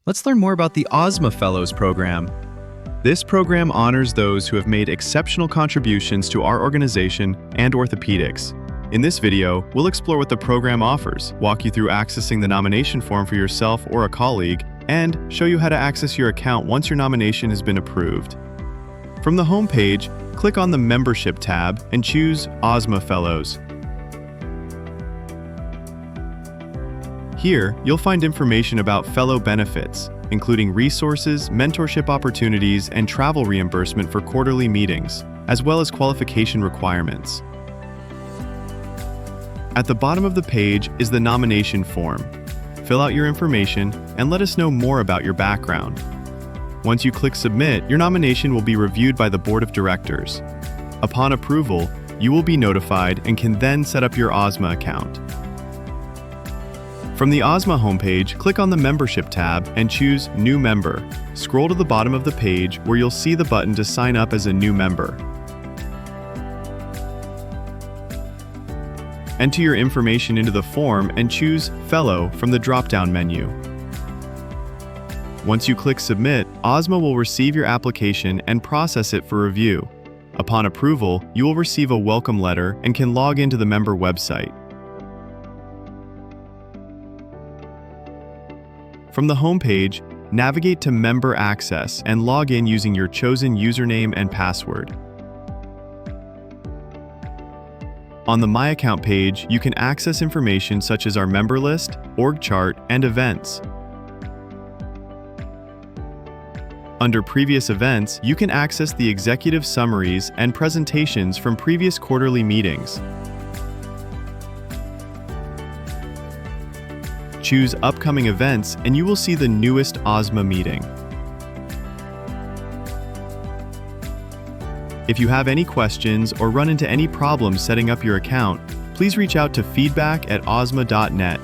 Let's learn more about the OSMA Fellows Program. This program honors those who have made exceptional contributions to our organization and orthopedics. In this video, we'll explore what the program offers, walk you through accessing the nomination form for yourself or a colleague, and show you how to access your account once your nomination has been approved. From the home page, click on the Membership tab and choose OSMA Fellows. Here, you'll find information about fellow benefits, including resources, mentorship opportunities, and travel reimbursement for quarterly meetings, as well as qualification requirements. At the bottom of the page is the nomination form. Fill out your information and let us know more about your background. Once you click Submit, your nomination will be reviewed by the Board of Directors. Upon approval, you will be notified and can then set up your OSMA account. From the OSMA homepage, click on the Membership tab and choose New Member. Scroll to the bottom of the page where you'll see the button to sign up as a new member. Enter your information into the form and choose Fellow from the drop-down menu. Once you click Submit, OSMA will receive your application and process it for review. Upon approval, you will receive a welcome letter and can log into the member website. From the home page, navigate to Member Access and log in using your chosen username and password. On the My Account page, you can access information such as our member list, org chart, and events. Under Previous Events, you can access the executive summaries and presentations from previous quarterly meetings. Choose Upcoming Events and you will see the newest OSMA meeting. If you have any questions or run into any problems setting up your account, please reach out to feedback@osma.net.